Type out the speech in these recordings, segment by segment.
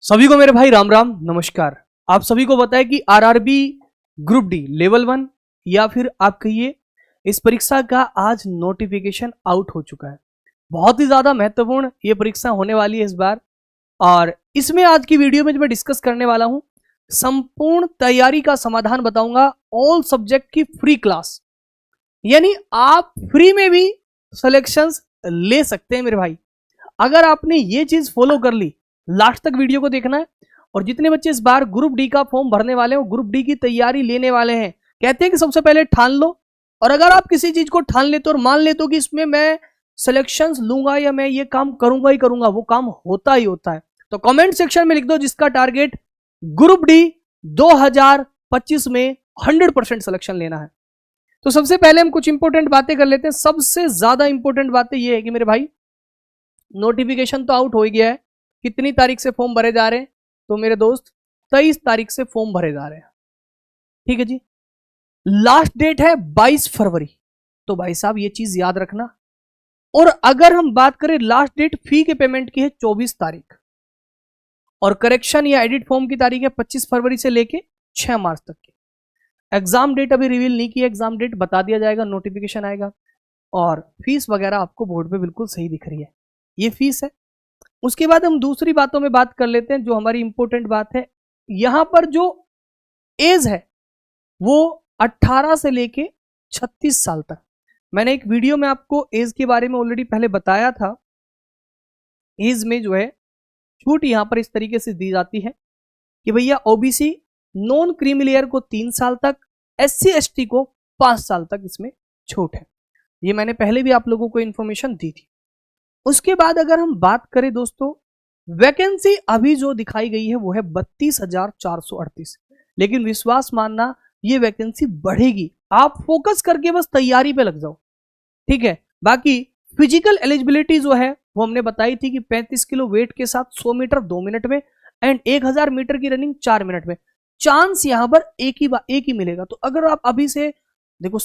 सभी को मेरे भाई राम राम नमस्कार। आप सभी को बताएं कि आरआरबी ग्रुप डी लेवल 1 या फिर आप कहिए इस परीक्षा का आज नोटिफिकेशन आउट हो चुका है। बहुत ही ज्यादा महत्वपूर्ण ये परीक्षा होने वाली है इस बार, और इसमें आज की वीडियो में जो मैं डिस्कस करने वाला हूं, संपूर्ण तैयारी का समाधान बताऊंगा। ऑल सब्जेक्ट की फ्री क्लास, यानी आप फ्री में भी सिलेक्शंस ले सकते हैं मेरे भाई। अगर आपने ये चीज फॉलो कर ली, लास्ट तक वीडियो को देखना है। और जितने बच्चे इस बार ग्रुप डी का फॉर्म भरने वाले हैं, ग्रुप डी की तैयारी लेने वाले हैं, कहते हैं कि सबसे पहले ठान लो। और अगर आप किसी चीज को ठान लेते हो और मान लेते हो कि इसमें मैं सिलेक्शंस लूंगा या मैं ये काम करूंगा ही करूंगा, वो काम होता ही होता है। तो कमेंट सेक्शन में लिख दो जिसका टारगेट ग्रुप डी 2025 में 100% सिलेक्शन लेना है। तो सबसे पहले हम कुछ इंपॉर्टेंट बातें कर लेते हैं। सबसे ज्यादा इंपॉर्टेंट बातें ये है कि मेरे भाई नोटिफिकेशन तो आउट हो ही गया है। कितनी तारीख से फॉर्म भरे जा रहे हैं? तो मेरे दोस्त 23 तारीख से फॉर्म भरे जा रहे हैं। ठीक है जी। लास्ट डेट है 22 फरवरी। तो भाई साहब ये चीज याद रखना। और अगर हम बात करें लास्ट डेट फी के पेमेंट की है 24 तारीख, और करेक्शन या एडिट फॉर्म की तारीख है 25 फरवरी से लेके 6 मार्च तक की। एग्जाम डेट अभी रिवील नहीं की, एग्जाम डेट बता दिया जाएगा, नोटिफिकेशन आएगा। और फीस वगैरह आपको बोर्ड पे बिल्कुल सही दिख रही है, ये फीस है। उसके बाद हम दूसरी बातों में बात कर लेते हैं, जो हमारी इंपॉर्टेंट बात है। यहां पर जो एज है वो 18 से लेके 36 साल तक। मैंने एक वीडियो में आपको एज के बारे में ऑलरेडी पहले बताया था। एज में जो है छूट यहां पर इस तरीके से दी जाती है कि भैया ओबीसी नॉन क्रीमी लेयर को 3 साल तक, एससी एसटी को 5 साल तक इसमें छूट है। ये मैंने पहले भी आप लोगों को इंफॉर्मेशन दी थी। उसके बाद अगर हम बात करें दोस्तों, वैकेंसी अभी जो दिखाई गई है वो है 32,438, लेकिन विश्वास मानना ये वैकेंसी बढ़ेगी। आप फोकस करके बस तैयारी पे लग जाओ, ठीक है। बाकी फिजिकल एलिजिबिलिटी जो है वो हमने बताई थी कि 35 किलो वेट के साथ 100 मीटर 2 मिनट में एंड 1000 मीटर की रनिंग 4 मिनट में। चांस यहां पर एक ही मिलेगा। तो अगर आप अभी से देखो,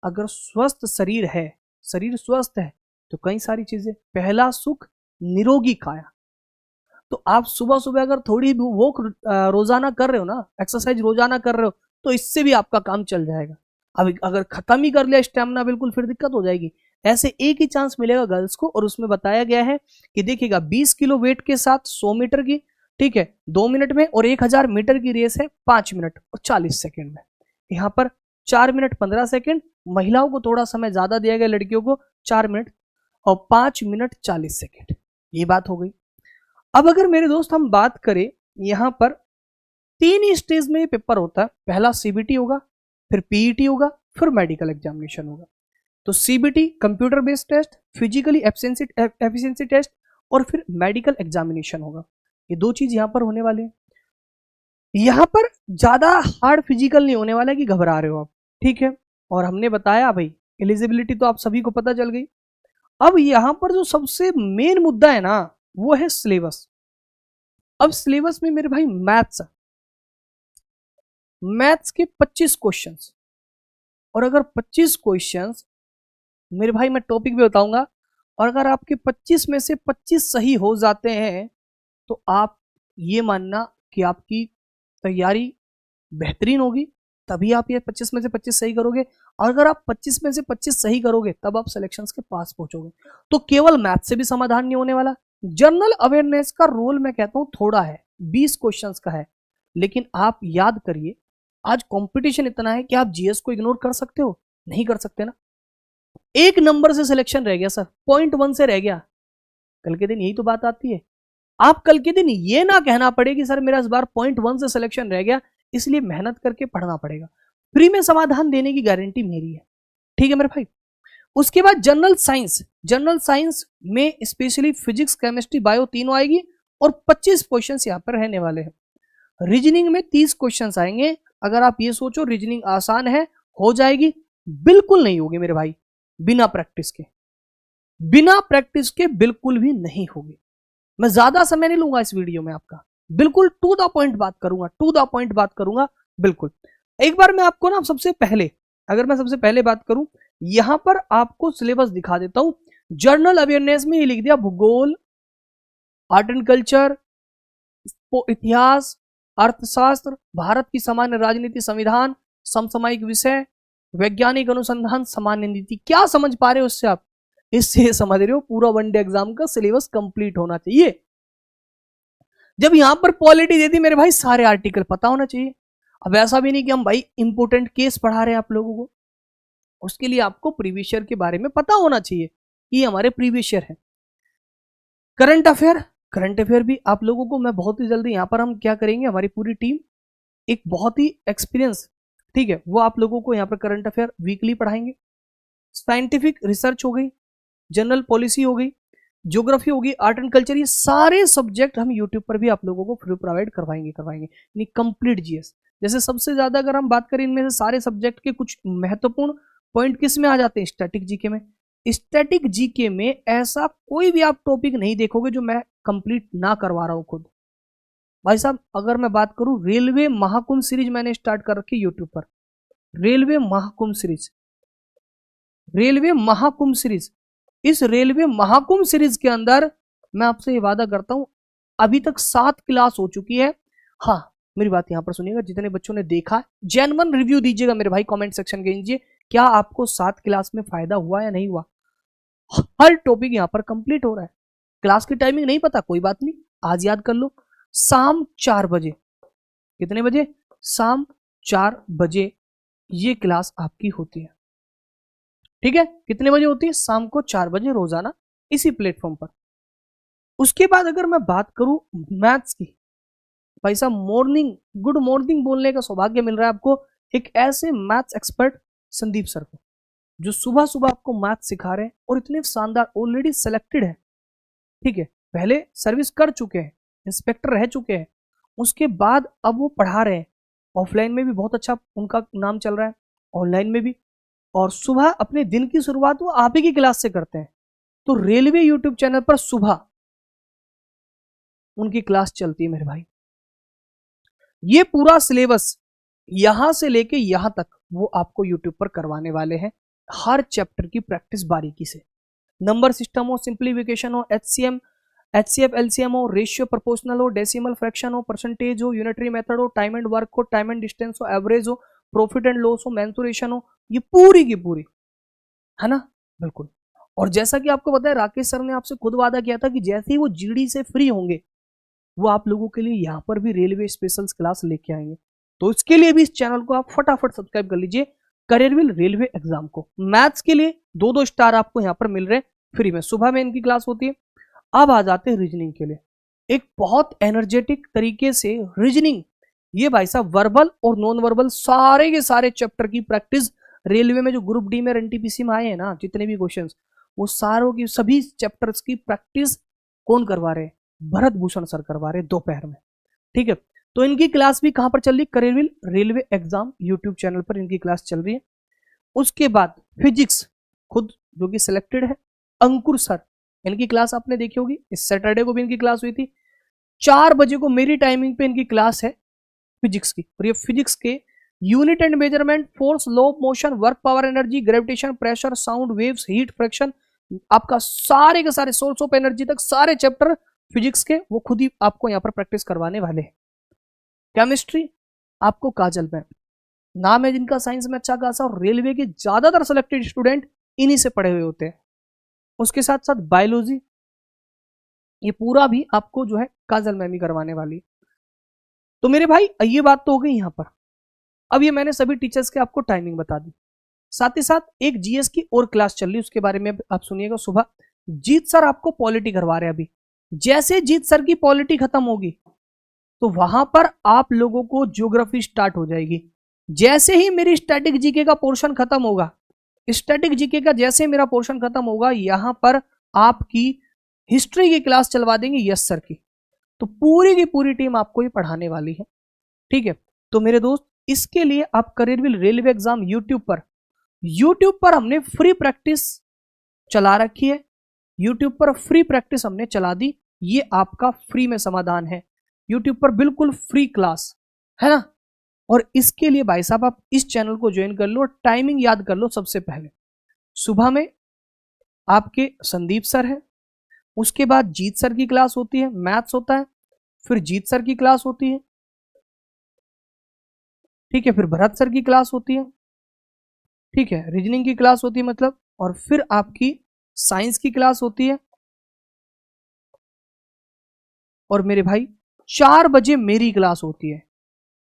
अगर स्वस्थ शरीर है, शरीर स्वस्थ है, तो कई सारी चीजें, पहला सुख निरोगी काया। तो आप सुबह सुबह अगर थोड़ी वॉक रोजाना कर रहे हो ना, एक्सरसाइज रोजाना कर रहे हो, तो इससे भी आपका काम चल जाएगा। अब अगर खत्म ही कर लिया स्टेमिना बिल्कुल, फिर दिक्कत हो जाएगी। ऐसे एक ही चांस मिलेगा गर्ल्स को, और उसमें बताया गया है कि देखिएगा 20 किलो वेट के साथ 100 मीटर की, ठीक है, 2 मिनट में, और 1000 मीटर की रेस है 5 मिनट और 40 सेकेंड में। यहाँ पर 4 मिनट 15 सेकेंड, महिलाओं को थोड़ा समय ज्यादा दिया गया, लड़कियों को 4 मिनट और 5 मिनट 40 सेकेंड। ये बात हो गई। अब अगर मेरे दोस्त हम बात करें, यहां पर 3 स्टेज में पेपर होता है। पहला सीबीटी होगा, फिर पीईटी होगा, फिर मेडिकल एग्जामिनेशन होगा। तो CBT computer based test, physically efficiency test, और फिर मेडिकल एग्जामिनेशन होगा। ये 2 चीज यहां पर होने वाले हैं। यहां पर ज्यादा हार्ड फिजिकल नहीं होने वाला है कि घबरा रहे हो आप, ठीक है। और हमने बताया भाई एलिजिबिलिटी तो आप सभी को पता चल गई। अब यहां पर जो सबसे मेन मुद्दा है ना, वो है सिलेबस। अब सिलेबस में मेरे भाई मैथ्स के 25 क्वेश्चंस, और अगर 25 क्वेश्चंस मेरे भाई मैं टॉपिक भी बताऊंगा, और अगर आपके 25 में से 25 सही हो जाते हैं, तो आप ये मानना कि आपकी तैयारी बेहतरीन होगी। तभी आप ये 25 में से 25 सही करोगे, और अगर आप 25 में से 25 सही करोगे तब आप सिलेक्शंस के पास पहुंचोगे। तो केवल मैथ से भी समाधान नहीं होने वाला। जनरल अवेयरनेस का रोल मैं कहता हूं थोड़ा है, 20 क्वेश्चंस का है, लेकिन आप याद करिए आज कंपटीशन इतना है कि आप जीएस को इग्नोर कर सकते हो? नहीं कर सकते ना। 1 नंबर से सिलेक्शन रह गया सर, 0.1 से रह गया, कल के दिन यही तो बात आती है। आप कल के दिन ये ना कहना पड़े कि सर मेरा इस बार 0.1 से सिलेक्शन रह गया, इसलिए मेहनत करके पढ़ना पड़ेगा। फ्री में समाधान देने की गारंटी मेरी है, ठीक है मेरे भाई। उसके बाद जनरल साइंस में स्पेशली फिजिक्स केमिस्ट्री बायो तीनों आएगी, और 25 क्वेश्चन यहां पर रहने वाले हैं। रीजनिंग में 30 क्वेश्चन आएंगे। अगर आप ये सोचो रीजनिंग आसान है, हो जाएगी, बिल्कुल नहीं होगी मेरे भाई। बिना प्रैक्टिस के बिल्कुल भी नहीं होगी। मैं ज्यादा समय नहीं लूंगा इस वीडियो में आपका, बिल्कुल टू द पॉइंट बात करूंगा, बिल्कुल। एक बार मैं आपको ना सबसे पहले बात करूं, यहां पर आपको सिलेबस दिखा देता हूं। जनरल अवेयरनेस में ये लिख दिया भूगोल, आर्ट एंड कल्चर, इतिहास, अर्थशास्त्र, भारत की सामान्य राजनीति, संविधान, समसामयिक विषय, वैज्ञानिक अनुसंधान, सामान्य नीति। क्या समझ पा रहे हो उससे आप? इससे समझ रहे हो पूरा वनडे एग्जाम का सिलेबस कंप्लीट होना चाहिए। जब यहां पर पॉलिटी देती मेरे भाई सारे आर्टिकल पता होना चाहिए। अब ऐसा भी नहीं कि हम भाई इंपोर्टेंट केस पढ़ा रहे हैं आप लोगों को, उसके लिए आपको प्रीवियस ईयर के बारे में पता होना चाहिए कि हमारे प्रीवियस ईयर है। करंट अफेयर भी आप लोगों को मैं बहुत ही जल्दी यहां पर हम क्या करेंगे, हमारी पूरी टीम एक बहुत ही एक्सपीरियंस, ठीक है, वो आप लोगों को यहाँ पर करंट अफेयर वीकली पढ़ाएंगे। साइंटिफिक रिसर्च हो गई, जनरल पॉलिसी हो गई, ज्योग्राफी होगी, आर्ट एंड कल्चर, ये सारे सब्जेक्ट हम यूट्यूब पर भी आप लोगों को फ्री प्रोवाइड करवाएंगे यानी कंप्लीट जीएस। जैसे सबसे ज्यादा अगर हम बात करें इनमें से सारे सब्जेक्ट के कुछ महत्वपूर्ण पॉइंट किस में आ जाते हैं, स्टैटिक जीके में। स्टैटिक जीके में ऐसा कोई भी आप टॉपिक नहीं देखोगे जो मैं कंप्लीट ना करवा रहा हूं खुद। भाई साहब अगर मैं बात करूं, रेलवे महाकुंभ सीरीज मैंने स्टार्ट कर रखी यूट्यूब पर। Railway Mahakumbh series, railway Mahakumbh series, इस रेलवे महाकुंभ सीरीज के अंदर मैं आपसे ये वादा करता हूं अभी तक 7 क्लास हो चुकी है। हाँ मेरी बात यहां पर सुनिएगा, जितने बच्चों ने देखा जेन्युइन रिव्यू दीजिएगा मेरे भाई, कमेंट सेक्शन के नीचे क्या आपको 7 क्लास में फायदा हुआ या नहीं हुआ। हर टॉपिक यहां पर कंप्लीट हो रहा है। क्लास की टाइमिंग नहीं पता, कोई बात नहीं, आज याद कर लो, शाम 4 बजे। कितने बजे? शाम 4 बजे ये क्लास आपकी होती है, ठीक है। कितने बजे होती है? शाम को 4 बजे रोजाना इसी प्लेटफॉर्म पर। उसके बाद अगर मैं बात करूं मैथ्स की, भाई साहब मॉर्निंग, गुड मॉर्निंग बोलने का सौभाग्य मिल रहा है आपको एक ऐसे मैथ्स एक्सपर्ट संदीप सर को, जो सुबह सुबह आपको मैथ्स सिखा रहे हैं और इतने शानदार, ऑलरेडी सेलेक्टेड है, ठीक है, पहले सर्विस कर चुके हैं, इंस्पेक्टर रह चुके हैं, उसके बाद अब वो पढ़ा रहे हैं। ऑफलाइन में भी बहुत अच्छा उनका नाम चल रहा है, ऑनलाइन में भी, और सुबह अपने दिन की शुरुआत वो आप ही की क्लास से करते हैं। तो रेलवे यूट्यूब चैनल पर सुबह उनकी क्लास चलती है मेरे भाई। ये पूरा सिलेबस यहां से लेके यहां तक वो आपको यूट्यूब पर करवाने वाले हैं, हर चैप्टर की प्रैक्टिस बारीकी से। नंबर सिस्टम हो, सिंप्लीफिकेशन हो, एचसीएम, एचसीएफ, एलसीएम हो, रेशियो प्रोपोर्शनल हो, डेसिमल फ्रैक्शन हो, परसेंटेज हो, यूनिटरी मेथड हो, टाइम एंड वर्क हो, टाइम एंड डिस्टेंस हो, एवरेज हो, प्रॉफिट एंड लॉस हो, मेंसुरेशन हो, ये पूरी की पूरी है ना, बिल्कुल। और जैसा कि आपको पता है राकेश सर ने आपसे खुद वादा किया था कि जैसे ही वो जीडी से फ्री होंगे वो आप लोगों के लिए यहाँ पर भी रेलवे स्पेशल क्लास लेके आएंगे। तो इसके लिए भी इस चैनल को आप फटाफट सब्सक्राइब कर लीजिए, करियरविल रेलवे एग्जाम को। मैथ्स के लिए 2-2 स्टार आपको यहाँ पर मिल रहे हैं फ्री में, सुबह में इनकी क्लास होती है। अब आ जाते हैं रीजनिंग के लिए, एक बहुत एनर्जेटिक तरीके से रीजनिंग, ये भाई साहब वर्बल और नॉन वर्बल सारे के सारे चैप्टर की प्रैक्टिस रेलवे में जो ग्रुप डी में एनटीपीसी में आए हैं ना, जितने भी क्वेश्चंस, वो सारों की सभी चैप्टर्स की प्रैक्टिस कौन करवा रहे हैं? भरत भूषण सर करवा रहे दोपहर में, ठीक है। तो इनकी क्लास भी कहां पर चल रही? करियरविल रेलवे एग्जाम यूट्यूब चैनल पर इनकी क्लास चल रही है। उसके बाद फिजिक्स खुद जो कि सिलेक्टेड है, अंकुर सर, इनकी क्लास आपने देखी होगी, इस सैटरडे को भी इनकी क्लास हुई थी। 4 बजे को मेरी टाइमिंग पे इनकी क्लास है फिजिक्स की, और ये फिजिक्स के unit and measurement, force, law of motion, work, power, energy, gravitation, pressure, sound waves, heat, fraction, आपका सारे के सारे सोर्स ऑफ एनर्जी तक सारे चैप्टर फिजिक्स के वो खुद ही आपको यहां पर प्रैक्टिस करवाने वाले हैं। केमिस्ट्री आपको काजल में नाम है जिनका साइंस में अच्छा खासा, और रेलवे के ज्यादातर सिलेक्टेड स्टूडेंट इन्हीं से पढ़े हुए होते हैं। उसके साथ साथ बायोलॉजी, ये पूरा भी आपको जो है काजल मैम ही करवाने वाली। तो मेरे भाई ये बात तो हो गई यहां पर। अब ये मैंने सभी टीचर्स के आपको टाइमिंग बता दी, साथ ही साथ एक जीएस की और क्लास चल रही है, उसके बारे में आप सुनिएगा। सुबह जीत सर आपको पॉलिटी करवा रहे हैं। अभी जैसे जीत सर की पॉलिटी खत्म होगी तो वहां पर आप लोगों को ज्योग्राफी स्टार्ट हो जाएगी। जैसे ही मेरी स्टैटिक जीके का पोर्शन खत्म होगा, स्टैटिक जीके का जैसे मेरा पोर्शन खत्म होगा, यहां पर आपकी हिस्ट्री की क्लास चलवा देंगे यस सर की। तो पूरी की पूरी टीम आपको ये पढ़ाने वाली है, ठीक है। तो मेरे दोस्त इसके लिए आप करियरविल रेलवे एग्जाम यूट्यूब पर हमने फ्री प्रैक्टिस चला रखी है, यूट्यूब पर फ्री प्रैक्टिस हमने चला दी, ये आपका फ्री में समाधान है, यूट्यूब पर बिल्कुल फ्री क्लास है ना। और इसके लिए भाई साहब आप इस चैनल को ज्वाइन कर लो, टाइमिंग याद कर लो। सबसे पहले सुबह में आपके संदीप सर है, उसके बाद जीत सर की क्लास होती है, मैथ्स होता है, फिर जीत सर की क्लास होती है, ठीक है, फिर भरत सर की क्लास होती है, ठीक है, रीजनिंग की क्लास होती है मतलब, और फिर आपकी साइंस की क्लास होती है, और मेरे भाई 4 बजे मेरी क्लास होती है,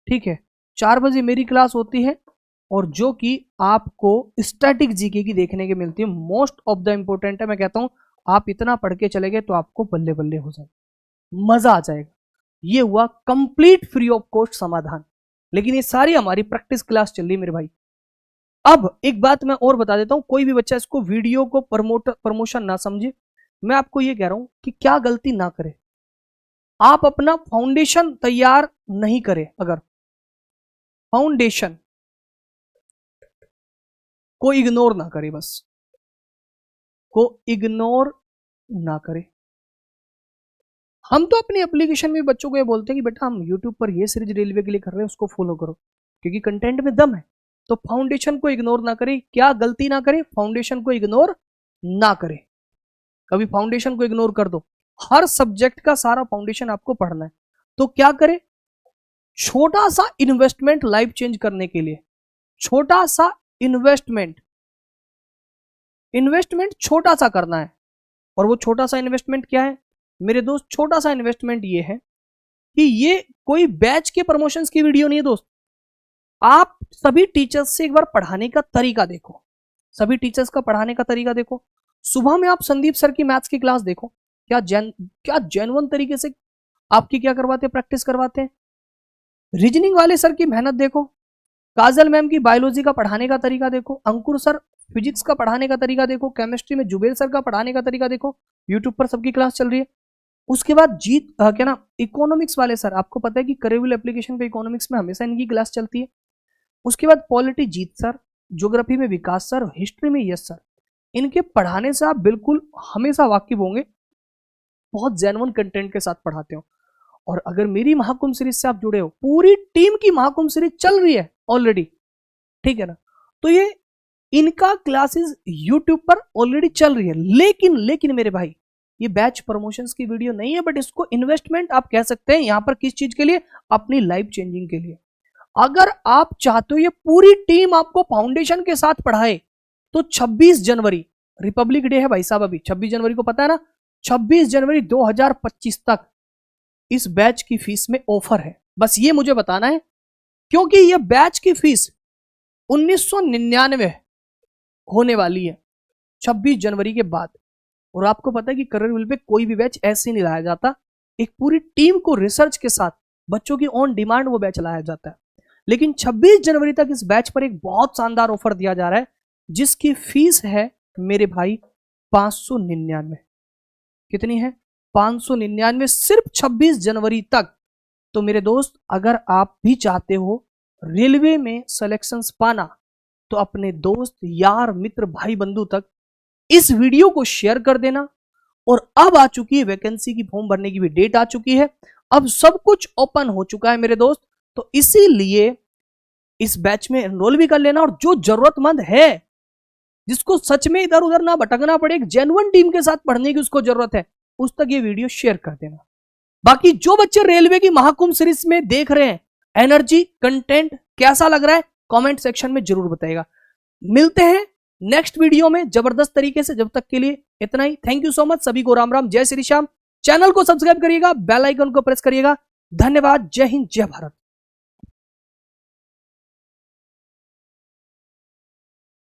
ठीक है, 4 बजे मेरी क्लास होती है, और जो कि आपको स्टैटिक जीके की देखने के मिलती है, मोस्ट ऑफ द इंपोर्टेंट है। मैं कहता हूं आप इतना पढ़ के चले गए तो आपको बल्ले बल्ले हो जाए, मजा आ जाएगा। ये हुआ कंप्लीट फ्री ऑफ कॉस्ट समाधान, लेकिन ये सारी हमारी प्रैक्टिस क्लास चल रही है मेरे भाई। अब एक बात मैं और बता देता हूं, कोई भी बच्चा इसको वीडियो को प्रमोशन ना समझे, मैं आपको ये कह रहा हूं कि क्या गलती ना करे, आप अपना फाउंडेशन तैयार नहीं करें, अगर फाउंडेशन को इग्नोर ना करे, बस को इग्नोर ना करे। हम तो अपनी एप्लीकेशन में बच्चों को ये बोलते हैं कि बेटा हम यूट्यूब पर ये सीरीज रेलवे के लिए कर रहे हैं, उसको फॉलो करो क्योंकि कंटेंट में दम है। तो फाउंडेशन को इग्नोर ना करें, क्या गलती ना करें, फाउंडेशन को इग्नोर ना करें। कभी फाउंडेशन को इग्नोर कर दो, हर सब्जेक्ट का सारा फाउंडेशन आपको पढ़ना है, तो क्या करें, छोटा सा इन्वेस्टमेंट लाइफ चेंज करने के लिए, छोटा सा इन्वेस्टमेंट छोटा सा करना है। और वो छोटा सा इन्वेस्टमेंट क्या है मेरे दोस्त, छोटा सा इन्वेस्टमेंट ये है कि ये कोई बैच के प्रमोशंस की वीडियो नहीं है दोस्त। आप सभी टीचर्स से एक बार पढ़ाने का तरीका देखो, सभी टीचर्स का पढ़ाने का तरीका देखो। सुबह में आप संदीप सर की मैथ्स की क्लास देखो, क्या जेन्युइन तरीके से आपकी क्या करवाते हैं, प्रैक्टिस करवाते हैं। रीजनिंग वाले सर की मेहनत देखो, काजल मैम की बायोलॉजी का पढ़ाने का तरीका देखो, अंकुर सर फिजिक्स का पढ़ाने का तरीका देखो, केमिस्ट्री में जुबेर सर का पढ़ाने का तरीका देखो, यूट्यूब पर सबकी क्लास चल रही है। उसके बाद क्या ना, इकोनॉमिक्स वाले सर, आपको पता है कि करेबल एप्लीकेशन पे इकोनॉमिक्स में हमेशा इनकी क्लास चलती है। उसके बाद पॉलिटी जीत सर, ज्योग्राफी में विकास सर, हिस्ट्री में यश सर, इनके पढ़ाने से आप बिल्कुल हमेशा वाकिफ होंगे, बहुत जेन्युइन कंटेंट के साथ पढ़ाते हो। और अगर मेरी महाकुंभ सीरीज से आप जुड़े हो, पूरी टीम की महाकुंभ सीरीज चल रही है ऑलरेडी, ठीक है ना, तो ये इनका क्लासेस यूट्यूब पर ऑलरेडी चल रही है। लेकिन मेरे भाई ये बैच प्रमोशंस की वीडियो नहीं है, बट इसको इन्वेस्टमेंट आप कह सकते हैं। यहां पर किस चीज के लिए, अपनी लाइफ चेंजिंग के लिए। अगर आप चाहते हो ये पूरी टीम आपको फाउंडेशन के साथ पढ़ाए, तो 26 जनवरी रिपब्लिक डे है भाई साहब, अभी 26 जनवरी को पता है ना, 26 जनवरी 2025 तक इस बैच की फीस में ऑफर है। बस ये मुझे बताना है, क्योंकि ये बैच की फीस 1999 होने वाली है 26 जनवरी के बाद। और आपको पता है कि करियर पे कोई भी बैच ऐसे नहीं लाया जाता, एक पूरी टीम को रिसर्च के साथ बच्चों की ऑन डिमांड वो बैच लाया जाता है। लेकिन 26 जनवरी तक इस बैच पर एक बहुत शानदार ऑफर दिया जा रहा है, जिसकी फीस है मेरे भाई 599। कितनी है, 599, सिर्फ 26 जनवरी तक। तो मेरे दोस्त, अगर आप भी चाहते हो रेलवे में सिलेक्शंस पाना, तो अपने दोस्त, यार, मित्र, भाई, बंधु तक इस वीडियो को शेयर कर देना। और अब आ चुकी है वैकेंसी की, फॉर्म भरने की भी डेट आ चुकी है, अब सब कुछ ओपन हो चुका है मेरे दोस्त। तो इसीलिए इस बैच में एनरोल भी कर लेना, और जो जरूरतमंद है, जिसको सच में इधर उधर ना भटकना पड़े, एक जेन्युइन टीम के साथ पढ़ने की उसको जरूरत है, उस तक ये वीडियो शेयर कर देना। बाकी जो बच्चे रेलवे की महाकुंभ सीरीज में देख रहे हैं, एनर्जी कंटेंट कैसा लग रहा है, कमेंट सेक्शन में जरूर बताइएगा। मिलते हैं नेक्स्ट वीडियो में जबरदस्त तरीके से। जब तक के लिए इतना ही, थैंक यू सो मच, सभी को राम राम, जय श्री श्याम। चैनल को सब्सक्राइब करिएगा, बेल आइकन को प्रेस करिएगा। धन्यवाद, जय हिंद, जय भारत।